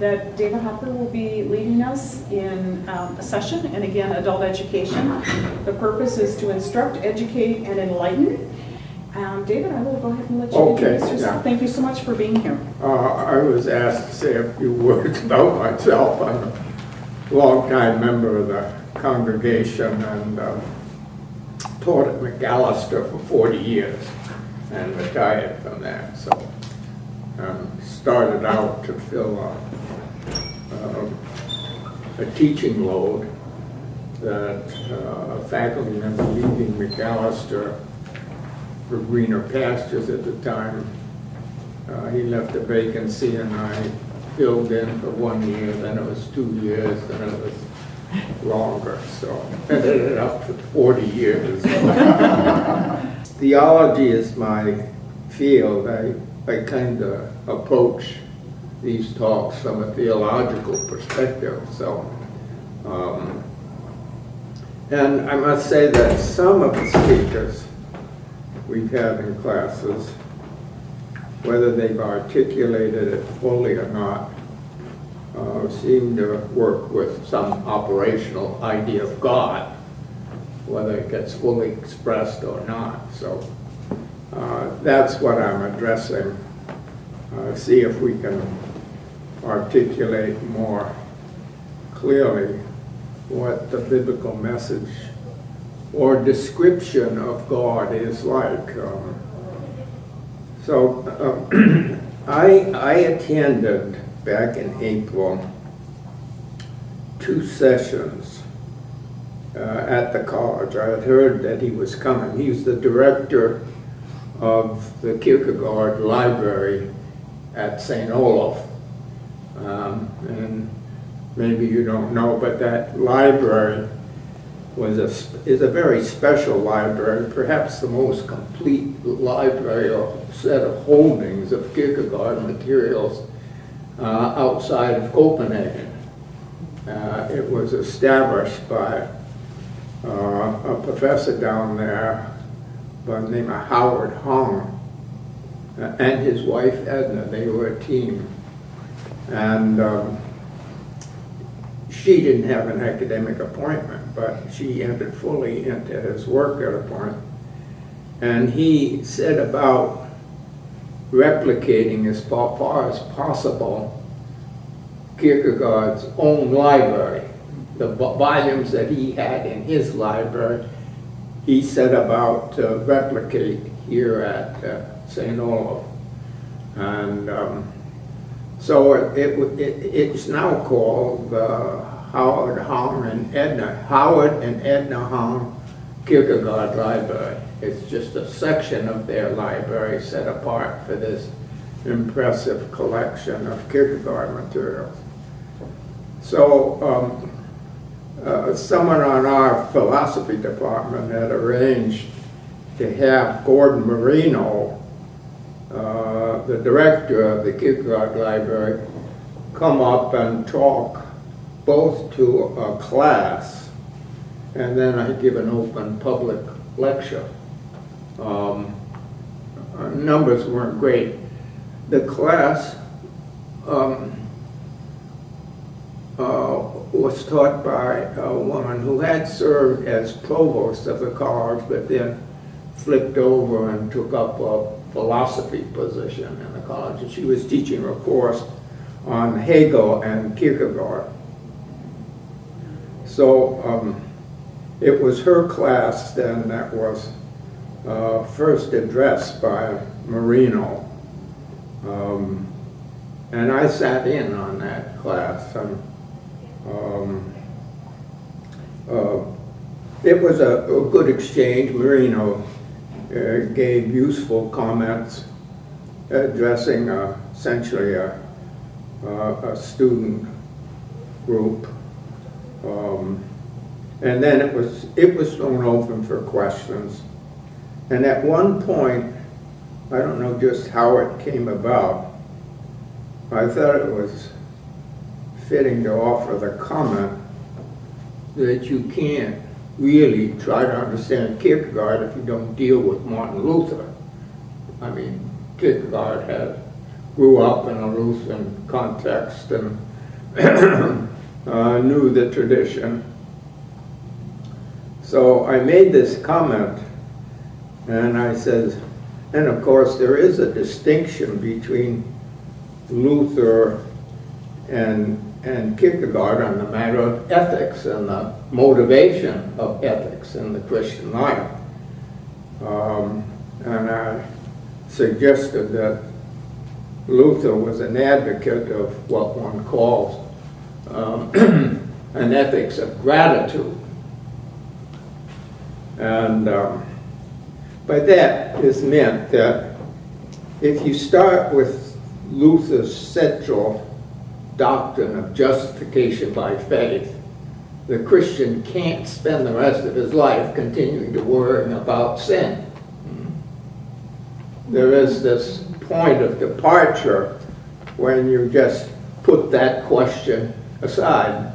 that David Hopper will be leading us in a session, and again, adult education. The purpose is to instruct, educate, and enlighten. David, I will go ahead and let you introduce yourself. Yeah. Thank you so much for being here. I was asked to say a few words about myself. I'm a long-time member of the congregation and taught at McAllister for 40 years and retired from that. So started out to fill a teaching load that a faculty member leaving McAllister for greener pastures at the time. He left a vacancy and I filled in for 1 year, then it was 2 years, then it was longer, so I ended up for 40 years. Theology is my field. I kind of approach these talks from a theological perspective. So, and I must say that some of the speakers we've had in classes, whether they've articulated it fully or not, seem to work with some operational idea of God, whether it gets fully expressed or not. So that's what I'm addressing. See if we can articulate more clearly what the biblical message or description of God is like. I attended back in April 2 sessions at the college. I had heard that he was coming. He's the director of the Kierkegaard Library at St. Olaf. And maybe you don't know, but that library is a very special library, perhaps the most complete library or set of holdings of Kierkegaard materials outside of Copenhagen. It was established by a professor down there by the name of Howard Hong and his wife Edna. They were a team. And she didn't have an academic appointment, but she entered fully into his work at a point. And he set about replicating as far as possible Kierkegaard's own library. The volumes that he had in his library, he set about to replicate here at St. Olaf. And so it's now called Howard and Edna Hong Kierkegaard Library. It's just a section of their library set apart for this impressive collection of Kierkegaard materials. So someone on our philosophy department had arranged to have Gordon Marino, the director of the Kierkegaard Library, come up and talk both to a class and then I give an open public lecture. Numbers weren't great. The class was taught by a woman who had served as provost of the college, but then flipped over and took up a philosophy position in the college. And she was teaching a course on Hegel and Kierkegaard. So it was her class then that was first addressed by Marino. And I sat in on that class. And, it was a good exchange. Marino gave useful comments addressing essentially a student group. And then it was thrown open for questions. And at one point, I don't know just how it came about, I thought it was fitting to offer the comment that you can't really try to understand Kierkegaard if you don't deal with Martin Luther. I mean, Kierkegaard grew up in a Lutheran context and knew the tradition. So I made this comment, and I said, and of course there is a distinction between Luther and Kierkegaard on the matter of ethics and the motivation of ethics in the Christian life. And I suggested that Luther was an advocate of what one calls an ethics of gratitude. And by that is meant that if you start with Luther's central doctrine of justification by faith, the Christian can't spend the rest of his life continuing to worry about sin. There is this point of departure when you just put that question aside.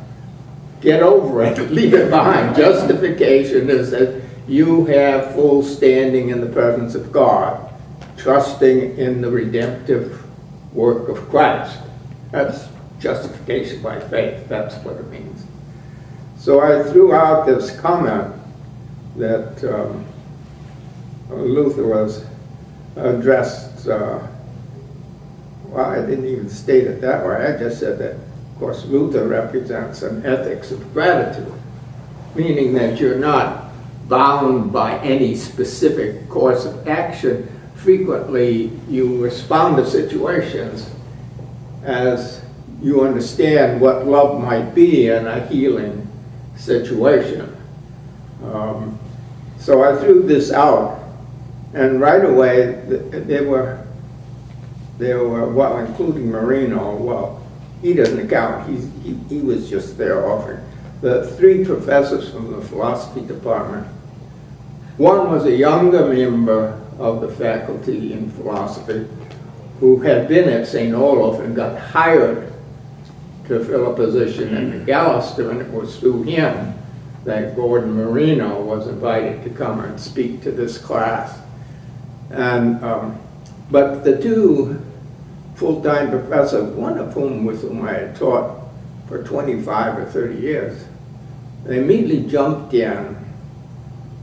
Get over it, leave it behind. Justification is that you have full standing in the presence of God, trusting in the redemptive work of Christ. That's justification by faith. That's what it means. So I threw out this comment that Luther was addressed, well, I didn't even state it that way. I just said that, of course, Luther represents an ethics of gratitude, meaning that you're not bound by any specific course of action. Frequently, you respond to situations as you understand what love might be in a healing situation. So I threw this out, and right away they were, well, including Marino. Well, he doesn't count. He was just there often. The three professors from the philosophy department. One was a younger member of the faculty in philosophy who had been at St. Olaf and got hired to fill a position in McAllister, and it was through him that Gordon Marino was invited to come and speak to this class. And but the two full-time professors, one of whom with whom I had taught for 25 or 30 years, they immediately jumped in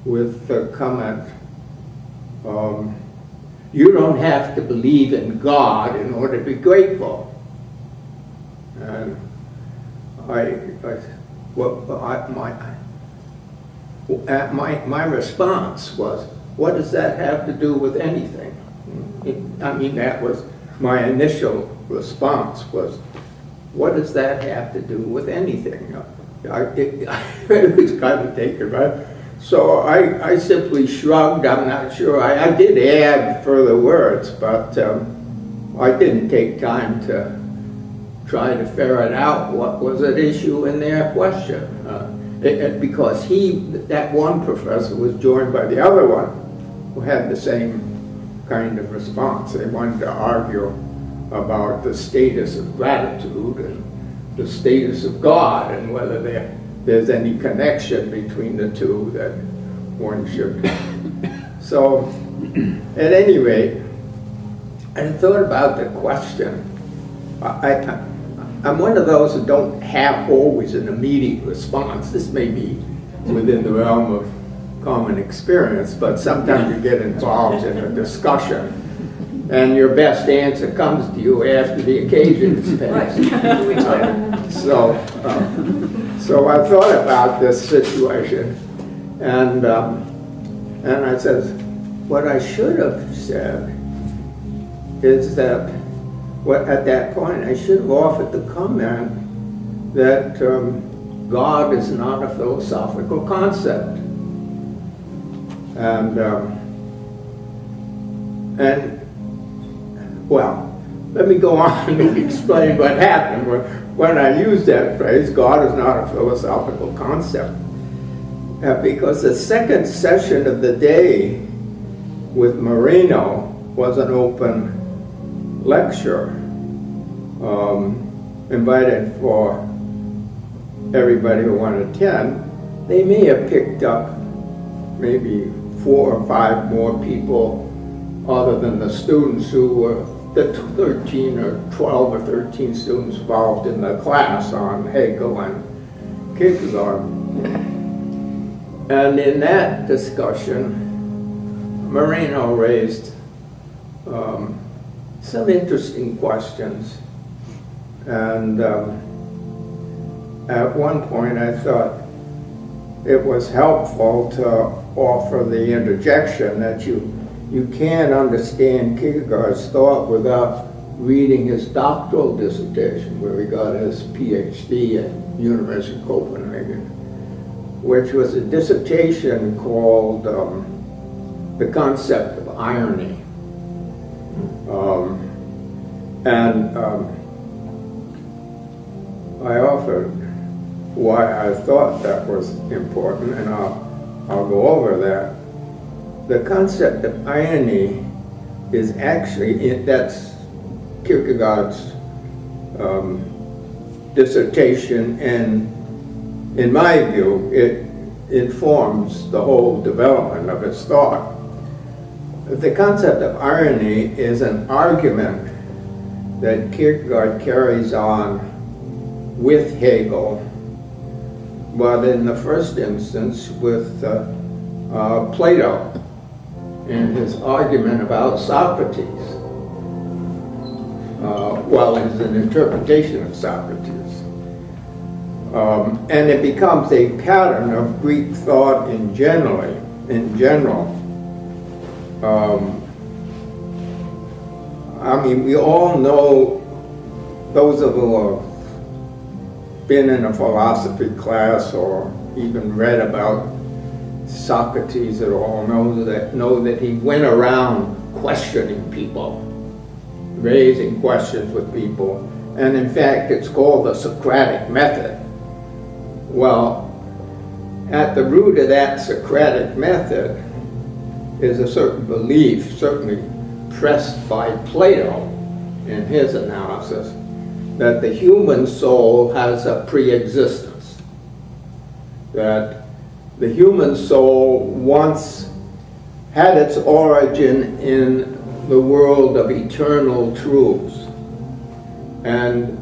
with the comment, you don't have to believe in God in order to be grateful. And my response was, what does that have to do with anything? I mean, that was my initial response was, what does that have to do with anything? It was kind of taken, right? So I simply shrugged. I'm not sure. I did add further words, but I didn't take time to try to ferret out what was at issue in their question. Because that one professor was joined by the other one who had the same kind of response. They wanted to argue about the status of gratitude and the status of God and whether there's any connection between the two that one should. So, at any rate, I thought about the question. I'm one of those who don't have always an immediate response. This may be within the realm of common experience, but sometimes you get involved in a discussion and your best answer comes to you after the occasion is passed. So I thought about this situation, and I said, what I should have said is that, at that point, I should have offered the comment that God is not a philosophical concept. Well, let me go on and explain what happened. When I used that phrase, God is not a philosophical concept. Because the second session of the day with Marino was an open lecture invited for everybody who wanted to attend. They may have picked up maybe 4 or 5 more people other than the students who were the 13 or 12 or 13 students involved in the class on Hegel and Kierkegaard. And in that discussion, Marino raised some interesting questions. And at one point I thought it was helpful to offer the interjection that you can't understand Kierkegaard's thought without reading his doctoral dissertation, where he got his PhD at University of Copenhagen, which was a dissertation called The Concept of Irony. I offered why I thought that was important, and I'll go over that. The concept of irony is actually, that's Kierkegaard's dissertation, and in my view, it informs the whole development of his thought. The concept of irony is an argument that Kierkegaard carries on with Hegel, but in the first instance with Plato in his argument about Socrates. Well, it's an interpretation of Socrates. And it becomes a pattern of Greek thought in general. I mean, we all know, those of us who have been in a philosophy class or even read about Socrates at all, know that he went around questioning people, raising questions with people, and in fact it's called the Socratic method. Well, at the root of that Socratic method is a certain belief, certainly pressed by Plato in his analysis, that the human soul has a pre-existence, that the human soul once had its origin in the world of eternal truths. And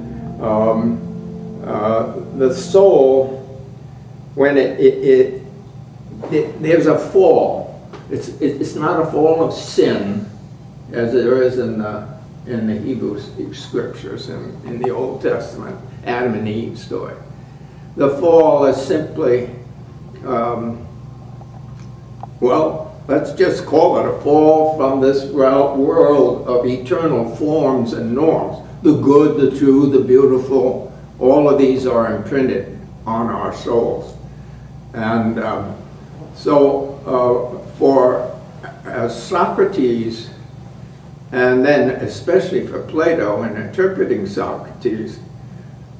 the soul, when there's a fall, it's not a fall of sin, as there is in the Hebrew scriptures, in the Old Testament, Adam and Eve story. The fall is simply, well, let's just call it a fall from this world of eternal forms and norms. The good, the true, the beautiful, all of these are imprinted on our souls. And for Socrates, and then especially for Plato in interpreting Socrates,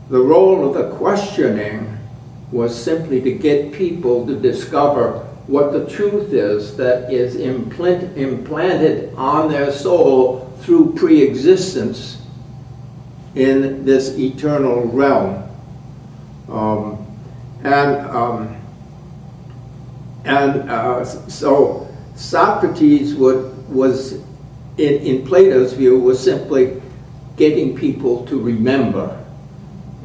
the role of the questioning was simply to get people to discover what the truth is that is implanted on their soul through pre-existence in this eternal realm. So Socrates was in Plato's view, was simply getting people to remember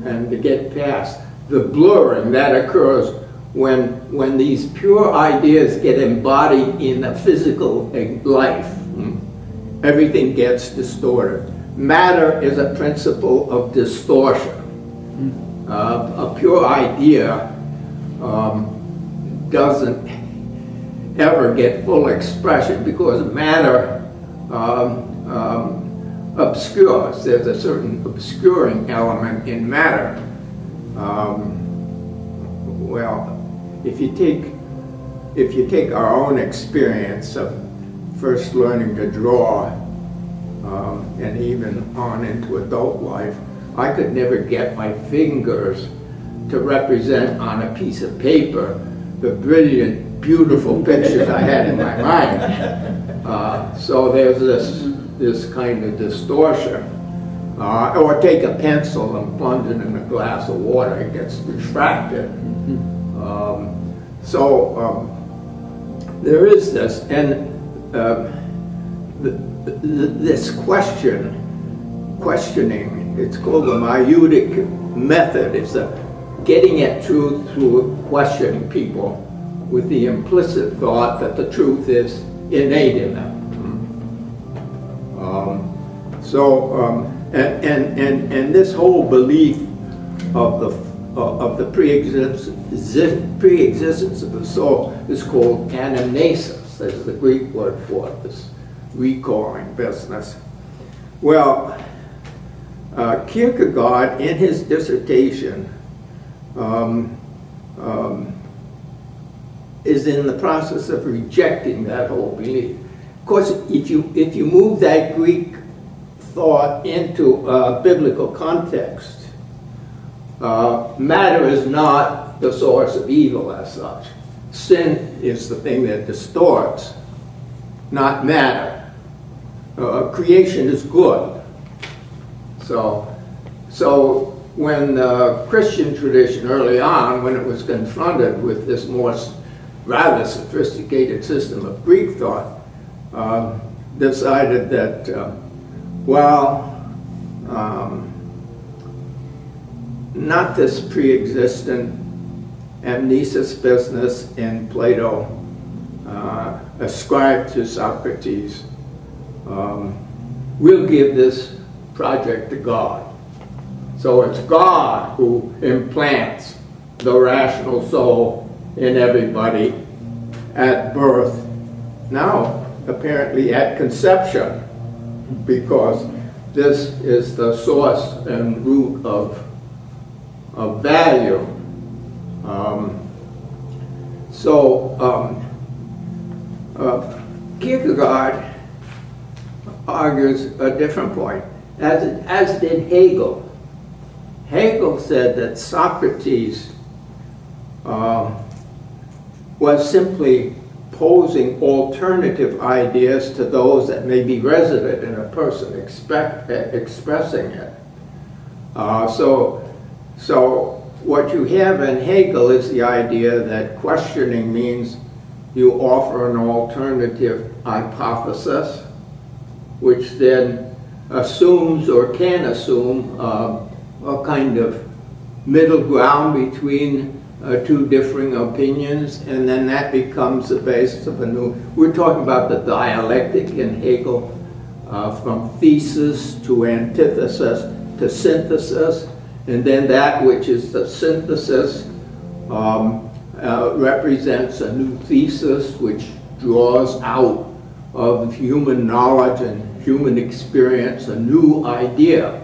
and to get past the blurring that occurs when these pure ideas get embodied in a physical life. Everything gets distorted. Matter is a principle of distortion. A pure idea doesn't ever get full expression because matter obscures. There's a certain obscuring element in matter. Well, if you take our own experience of first learning to draw, and even on into adult life, I could never get my fingers to represent on a piece of paper the brilliant, beautiful pictures I had in my mind. So there's this kind of distortion. Or take a pencil and plunge it in a glass of water, it gets refracted. There is this, and this questioning, it's called the maieutic method. It's getting at truth through questioning people with the implicit thought that the truth is innate in them. And this whole belief of the pre-existence of the soul is called anamnesis, as the Greek word for it, this recalling business. Well, Kierkegaard, in his dissertation, is in the process of rejecting that whole belief. Of course, if you move that Greek thought into a biblical context, matter is not the source of evil as such. Sin is the thing that distorts, not matter. Creation is good. So when the Christian tradition early on, when it was confronted with this more rather sophisticated system of Greek thought, decided that, not this pre-existent amnesis business in Plato ascribed to Socrates. We'll give this project to God. So it's God who implants the rational soul in everybody at birth. Now, apparently at conception, because this is the source and root of value. Kierkegaard argues a different point, as did Hegel. Hegel said that Socrates was simply posing alternative ideas to those that may be resident in a person expressing it. So what you have in Hegel is the idea that questioning means you offer an alternative hypothesis, which then assumes or can assume a kind of middle ground between two differing opinions, and then that becomes the basis of a new. We're talking about the dialectic in Hegel, from thesis to antithesis to synthesis, and then that which is the synthesis represents a new thesis which draws out of human knowledge and human experience a new idea.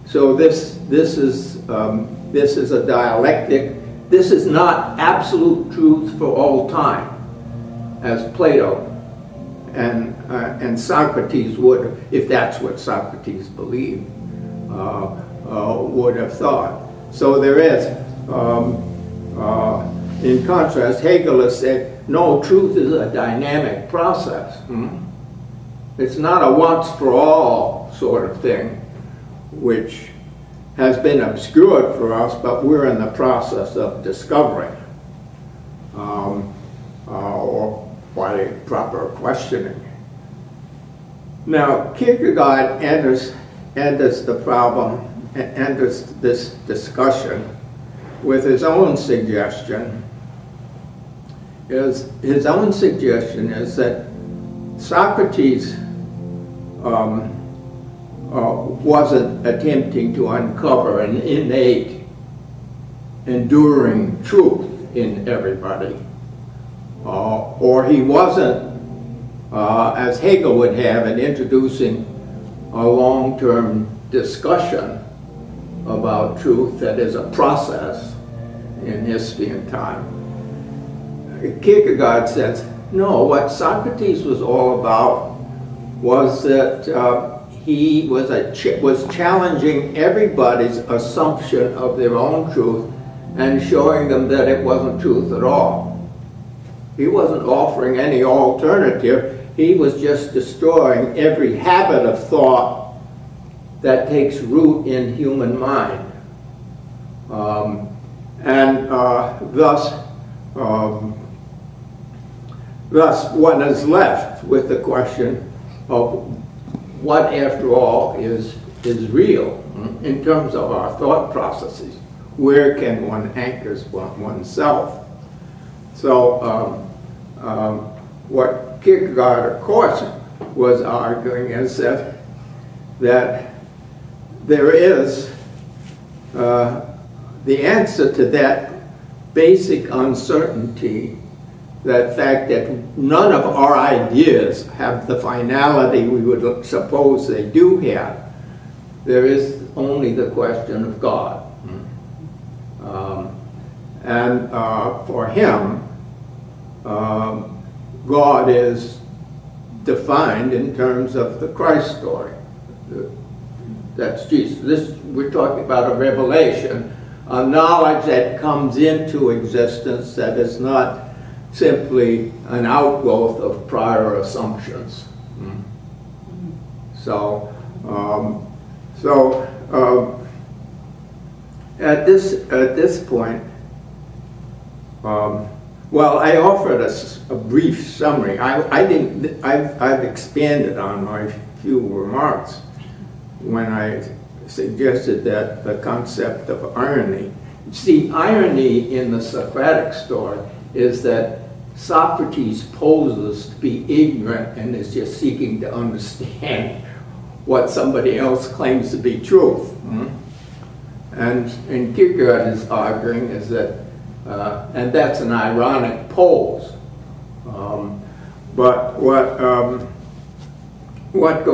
So this is a dialectic. This is not absolute truth for all time, as Plato and Socrates would, if that's what Socrates believed, would have thought. So there is, in contrast, Hegel has said, no, truth is a dynamic process. It's not a once-for-all sort of thing, which has been obscured for us, but we're in the process of discovering, or by proper questioning. Now, Kierkegaard enters the problem, enters this discussion with his own suggestion. His own suggestion is that Socrates wasn't attempting to uncover an innate, enduring truth in everybody. Or he wasn't, as Hegel would have, in introducing a long-term discussion about truth that is a process in history and time. Kierkegaard says, no, what Socrates was all about was that he was challenging everybody's assumption of their own truth and showing them that it wasn't truth at all. He wasn't offering any alternative. He was just destroying every habit of thought that takes root in human mind. Thus one is left with the question, what, after all, is real in terms of our thought processes. Where can one anchor oneself? So what Kierkegaard, of course, was arguing is that there is the answer to that basic uncertainty, that fact that none of our ideas have the finality we would suppose they do have. There is only the question of God. And for him, God is defined in terms of the Christ story. That's Jesus. We're talking about a revelation, a knowledge that comes into existence that is not simply an outgrowth of prior assumptions. So, at this point, well, I offered a brief summary. I've expanded on my few remarks when I suggested that the concept of irony. See, irony in the Socratic story is that Socrates poses to be ignorant and is just seeking to understand what somebody else claims to be truth. And Kierkegaard is arguing is that, and that's an ironic pose. But what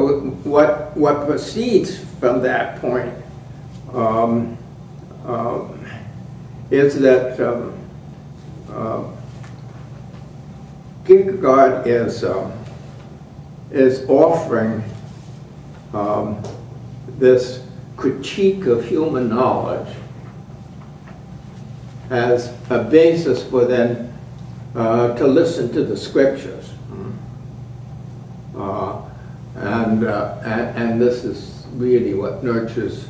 proceeds from that point is that Kierkegaard is offering this critique of human knowledge as a basis for them to listen to the scriptures. And this is really what nurtures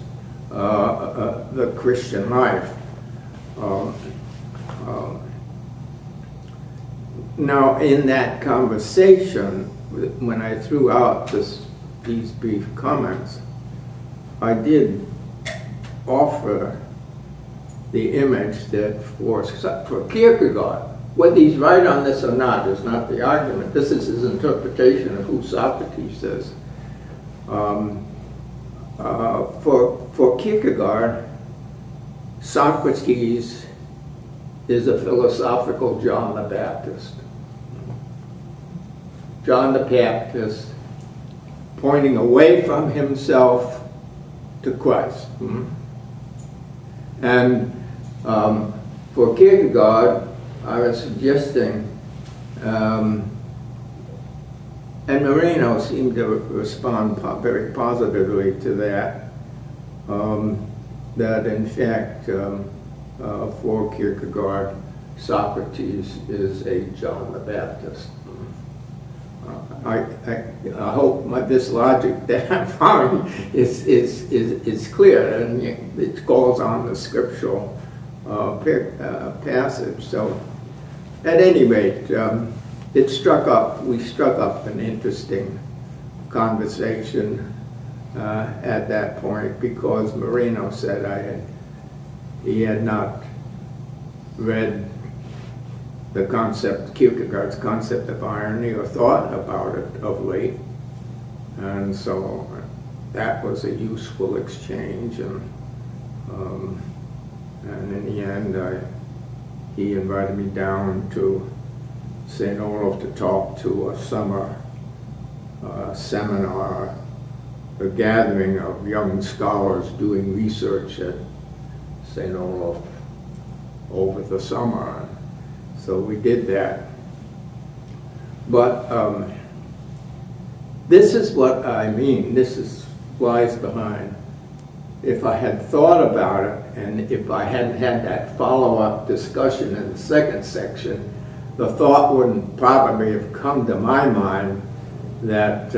the Christian life. Now, in that conversation, when I threw out these brief comments, I did offer the image that for Kierkegaard, whether he's right on this or not is not the argument. This is his interpretation of who Socrates is. For Kierkegaard, Socrates is a philosophical John the Baptist. John the Baptist pointing away from himself to Christ. And for Kierkegaard, I was suggesting, and Moreno seemed to respond very positively to that, that in fact, for Kierkegaard, Socrates is a John the Baptist. I hope this logic that I'm following is clear, and it goes on the scriptural passage. So, at any rate, we struck up an interesting conversation at that point, because Moreno said he had not read the concept, Kierkegaard's concept of irony, or thought about it of late. And so that was a useful exchange. And in the end, he invited me down to St. Olaf to talk to a summer seminar, a gathering of young scholars doing research at St. Olaf over the summer. So we did that. But this is what I mean. This lies behind. If I had thought about it, and if I hadn't had that follow-up discussion in the second section, the thought wouldn't probably have come to my mind that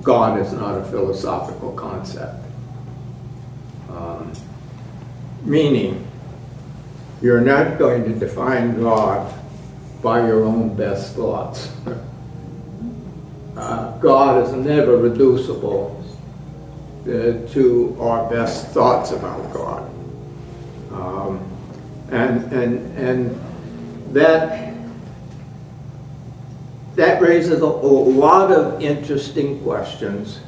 God is not a philosophical concept. Meaning, you're not going to define God by your own best thoughts. God is never reducible to our best thoughts about God. And that raises a lot of interesting questions.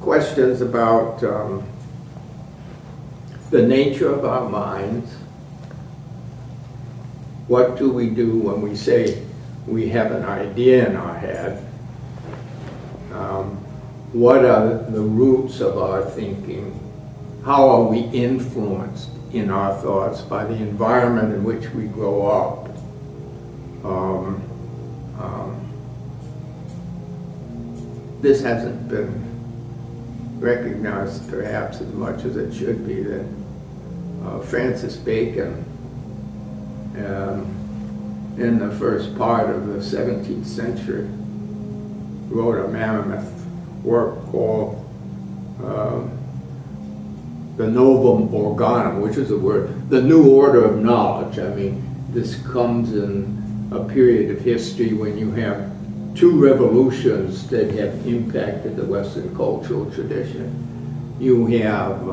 Questions about the nature of our minds. What do we do when we say we have an idea in our head? What are the roots of our thinking? How are we influenced in our thoughts by the environment in which we grow up? This hasn't been recognized perhaps as much as it should be, that Francis Bacon, in the first part of the 17th century, wrote a mammoth work called the Novum Organum, which is a word, the new order of knowledge. I mean, this comes in a period of history when you have two revolutions that have impacted the Western cultural tradition. You have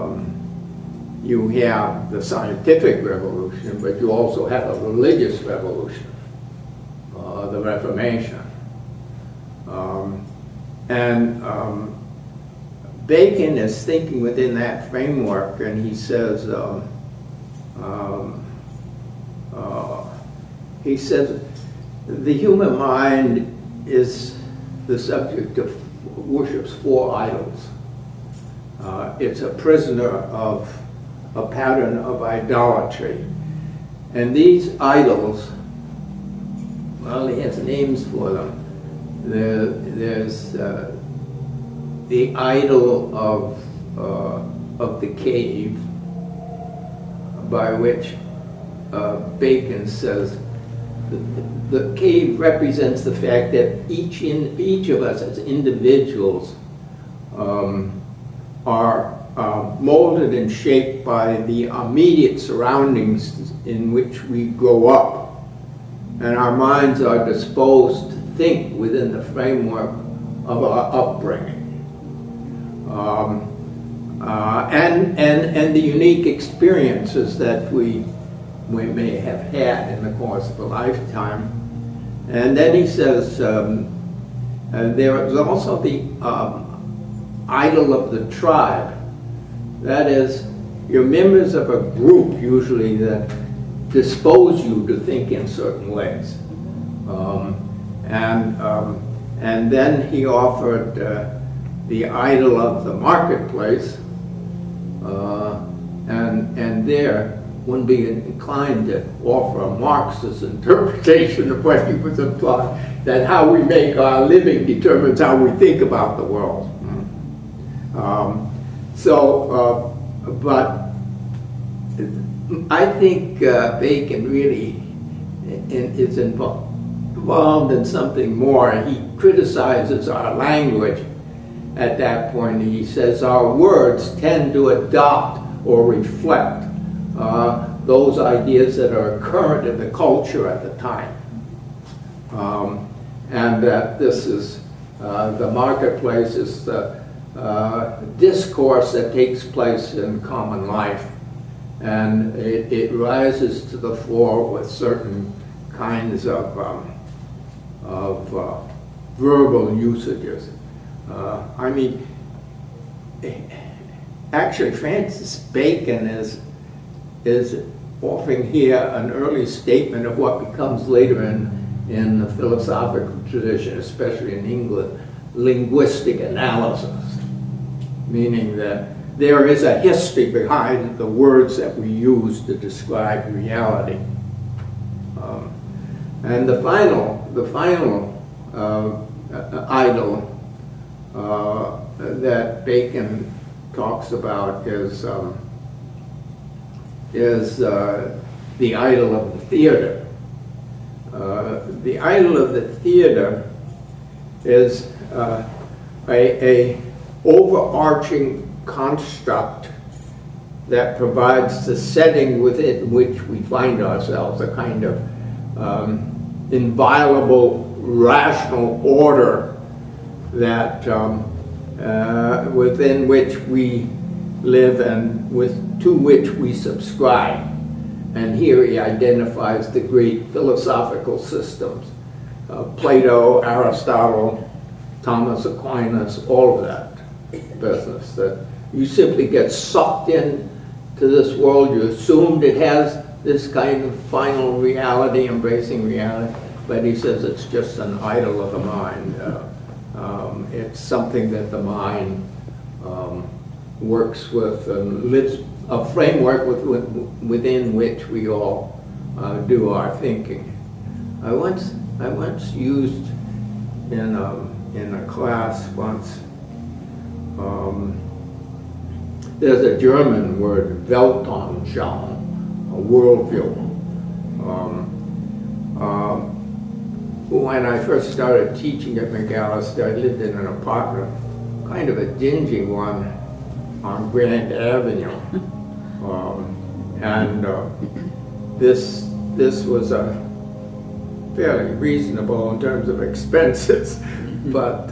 the scientific revolution, but you also have a religious revolution, the Reformation. Bacon is thinking within that framework, and he says, the human mind is the subject of worships four idols. It's a prisoner of a pattern of idolatry. And these idols, well, he has names for them. There's the idol of the cave, by which Bacon says the cave represents the fact that each of us as individuals are molded and shaped by the immediate surroundings in which we grow up, and our minds are disposed to think within the framework of our upbringing. And the unique experiences that we may have had in the course of a lifetime. And then he says there is also the idol of the tribe. That is, you're members of a group usually that dispose you to think in certain ways. And then he offered the idol of the marketplace, and there one be inclined to offer a Marxist interpretation of what he was implying, that how we make our living determines how we think about the world. But I think Bacon really is involved in something more. He criticizes our language at that point. He says our words tend to adopt or reflect those ideas that are current in the culture at the time. And that this is, the marketplace is the discourse that takes place in common life. And it rises to the floor with certain kinds of verbal usages. I mean, actually Francis Bacon is offering here an early statement of what becomes later in the philosophical tradition, especially in England, linguistic analysis, meaning that there is a history behind the words that we use to describe reality. And the final idol that Bacon talks about is the idol of the theater. The idol of the theater is a overarching construct that provides the setting within which we find ourselves, a kind of inviolable, rational order that within which we live and to which we subscribe. And here he identifies the great philosophical systems, Plato, Aristotle, Thomas Aquinas, all of that business, that you simply get sucked in to this world. You assumed it has this kind of final reality, embracing reality, but he says it's just an idol of the mind. It's something that the mind works with and lives, a framework within which we all do our thinking. I once used in a class once, there's a German word, Weltanschauung, a worldview. When I first started teaching at McAllister, I lived in an apartment, kind of a dingy one on Grand Avenue. This was a fairly reasonable in terms of expenses, but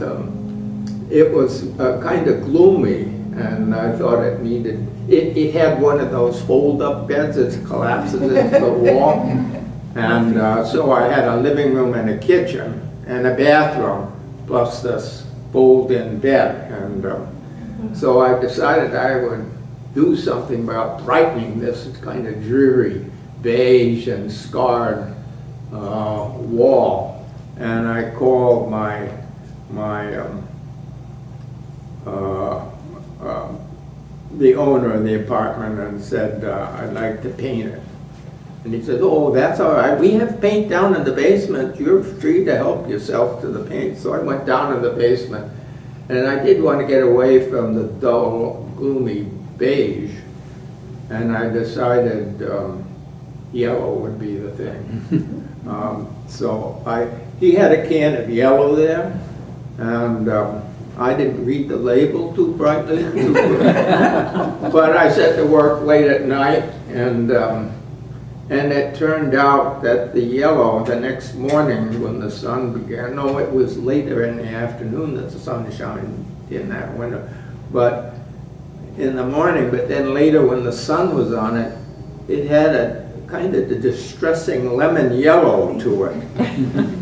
it was kind of gloomy, and I thought it needed, it had one of those fold-up beds that collapses into the wall, and so I had a living room and a kitchen and a bathroom, plus this fold-in bed, and so I decided I would do something about brightening this kind of dreary, beige and scarred wall, and I called the owner of the apartment and said, I'd like to paint it. And he said, oh, that's all right. We have paint down in the basement. You're free to help yourself to the paint. So I went down in the basement, and I did want to get away from the dull, gloomy beige, and I decided yellow would be the thing. He had a can of yellow there, and I didn't read the label too brightly, but I set to work late at night, and it turned out that the yellow, the next morning when the sun began, no, it was later in the afternoon that the sun shined in that window, but in the morning, but then later when the sun was on it, it had a kind of the distressing lemon yellow to it.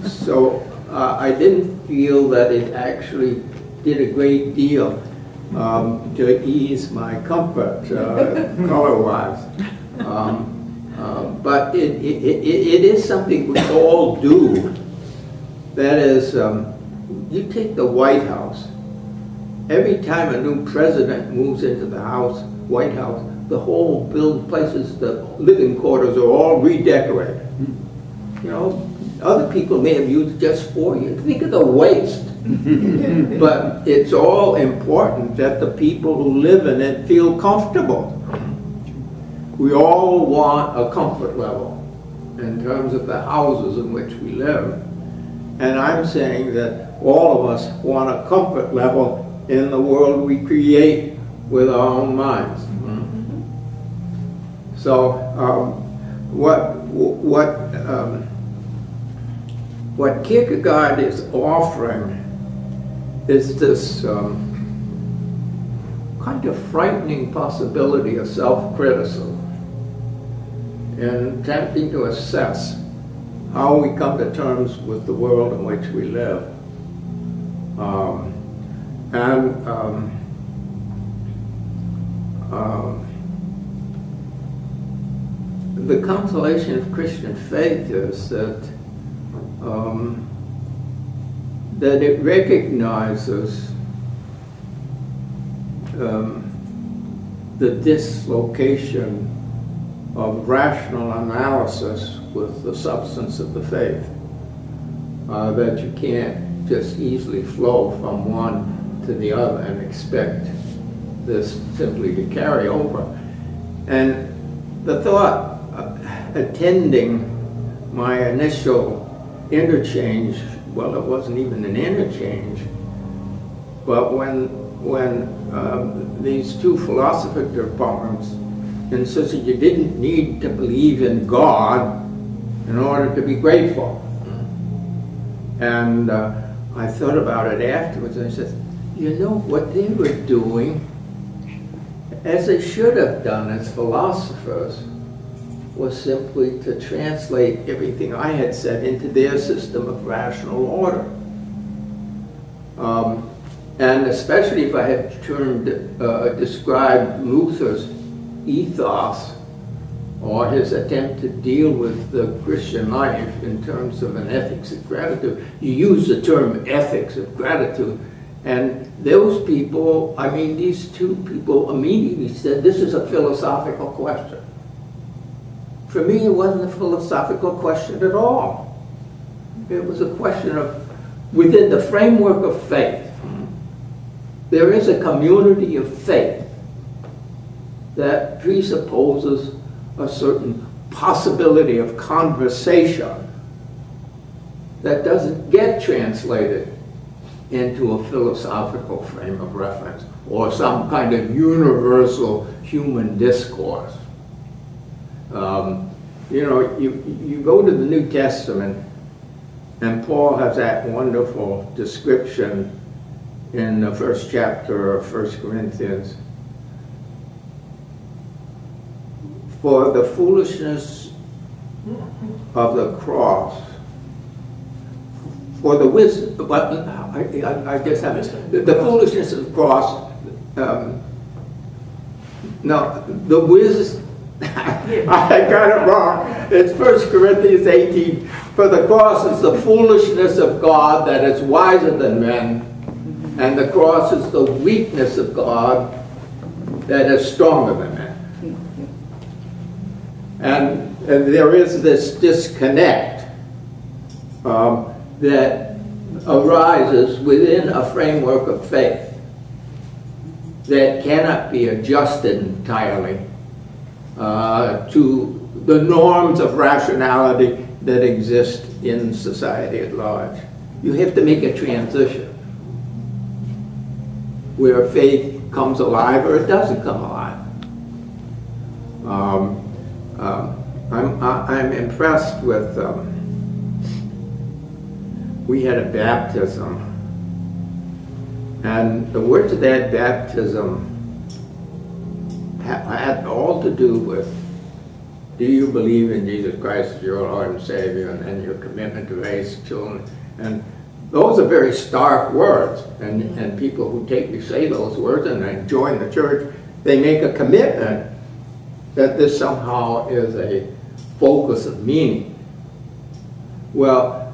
So I didn't feel that it actually did a great deal to ease my comfort color-wise. But it is something we all do. That is, you take the White House. Every time a new president moves into the White House, the whole places, the living quarters are all redecorated. You know, other people may have used just 4 years. Think of the waste. But it's all important that the people who live in it feel comfortable. We all want a comfort level in terms of the houses in which we live. And I'm saying that all of us want a comfort level in the world we create with our own minds. So what Kierkegaard is offering is this kind of frightening possibility of self-criticism and attempting to assess how we come to terms with the world in which we live. The consolation of Christian faith is that that it recognizes the dislocation of rational analysis with the substance of the faith, that you can't just easily flow from one to the other and expect this simply to carry over. And the thought attending my initial interchange, well, it wasn't even an interchange, but when these two philosophy departments and so you didn't need to believe in God in order to be grateful. And I thought about it afterwards, and I said, you know, what they were doing, as they should have done as philosophers, was simply to translate everything I had said into their system of rational order. And especially if I had described Luther's ethos, or his attempt to deal with the Christian life in terms of an ethics of gratitude. You use the term ethics of gratitude, and those people, I mean, these two people immediately said, this is a philosophical question. For me, it wasn't a philosophical question at all. It was a question of, within the framework of faith, there is a community of faith that presupposes a certain possibility of conversation that doesn't get translated into a philosophical frame of reference or some kind of universal human discourse. You know, you go to the New Testament, and Paul has that wonderful description in the first chapter of 1 Corinthians. For the foolishness of the cross, for the wisdom, but I guess I missed it. The foolishness of the cross, no, the wisdom, I got it wrong. It's 1 Corinthians 18. For the cross is the foolishness of God that is wiser than men, and the cross is the weakness of God that is stronger than men. And there is this disconnect that arises within a framework of faith that cannot be adjusted entirely to the norms of rationality that exist in society at large. You have to make a transition where faith comes alive or it doesn't come alive. I'm impressed with, we had a baptism, and the words of that baptism had all to do with, do you believe in Jesus Christ as your Lord and Savior, and then your commitment to raise children. And those are very stark words, and people who say those words and then join the church, they make a commitment that this somehow is a focus of meaning. Well,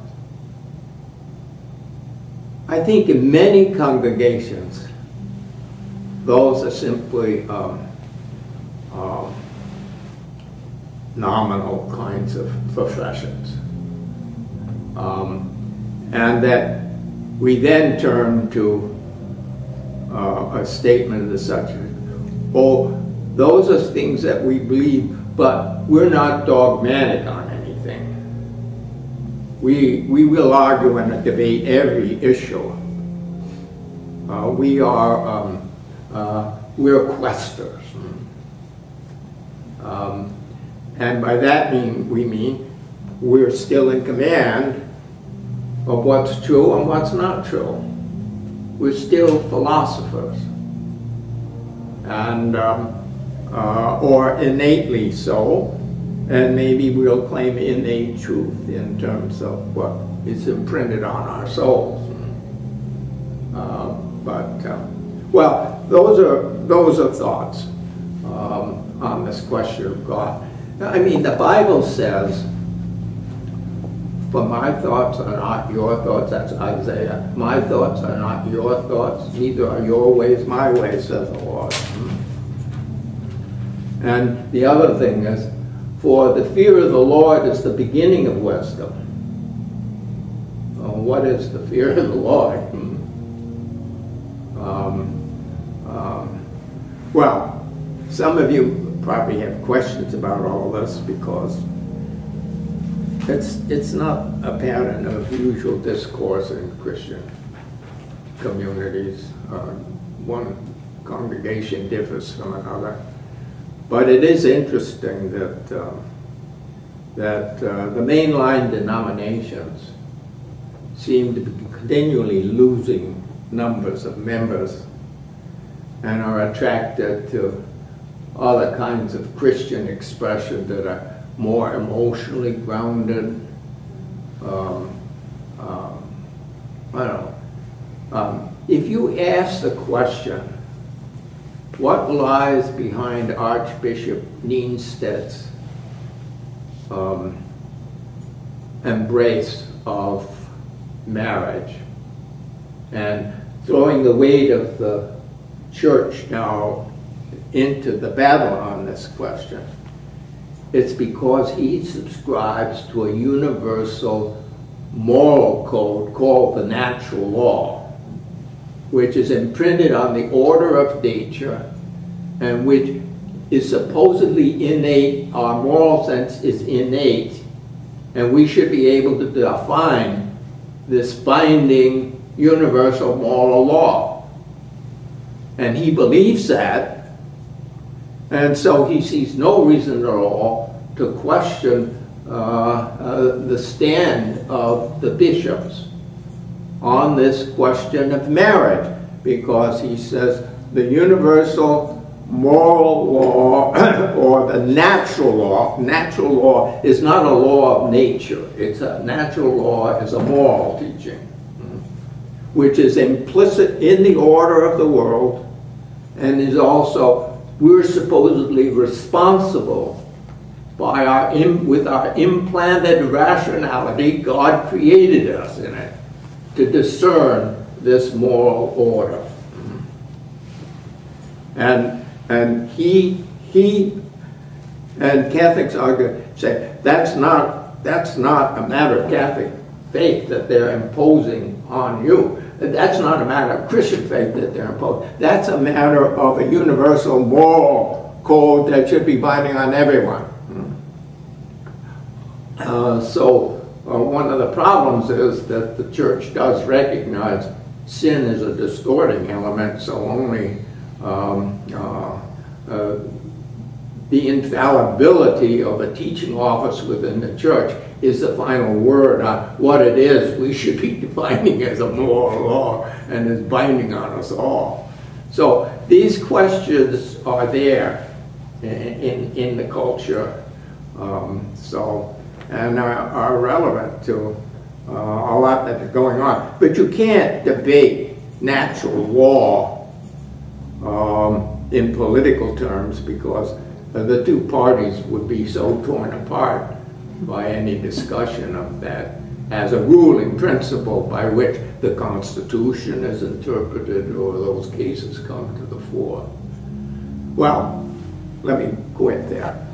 I think in many congregations, those are simply nominal kinds of professions. And that we then turn to a statement of the such, oh, those are things that we believe, but we're not dogmatic on anything. We will argue and debate every issue. We're questers. And by that we mean we're still in command of what's true and what's not true. We're still philosophers, and or innately so, and maybe we'll claim innate truth in terms of what is imprinted on our souls. Well, those are thoughts on this question of God. I mean, the Bible says, for my thoughts are not your thoughts, that's Isaiah. My thoughts are not your thoughts, neither are your ways my ways, says the Lord. And the other thing is, for the fear of the Lord is the beginning of wisdom. What is the fear of the Lord? Well, some of you probably have questions about all this because it's not a pattern of usual discourse in Christian communities. One congregation differs from another. But it is interesting that the mainline denominations seem to be continually losing numbers of members and are attracted to other kinds of Christian expression that are more emotionally grounded. I don't know. If you ask the question, what lies behind Archbishop Nienstedt's embrace of marriage and throwing the weight of the church now into the battle on this question, it's because he subscribes to a universal moral code called the natural law, which is imprinted on the order of nature and which is supposedly innate. Our moral sense is innate, and we should be able to define this binding universal moral law. And he believes that, and so he sees no reason at all to question the stand of the bishops on this question of marriage, because he says the universal moral law or the natural law is not a law of nature. It's a natural law is a moral teaching, which is implicit in the order of the world, and is also, we're supposedly responsible by with our implanted rationality. God created us in it to discern this moral order. And he and Catholics say that's not a matter of Catholic faith that they're imposing on you. That's not a matter of Christian faith that they're imposing. That's a matter of a universal moral code that should be binding on everyone. One of the problems is that the church does recognize sin is a distorting element, so only the infallibility of a teaching office within the church is the final word on what it is we should be defining as a moral law and is binding on us all. So these questions are there in the culture, and are relevant to a lot that is going on. But you can't debate natural law in political terms, because the two parties would be so torn apart by any discussion of that as a ruling principle by which the Constitution is interpreted or those cases come to the fore. Well, let me quit there.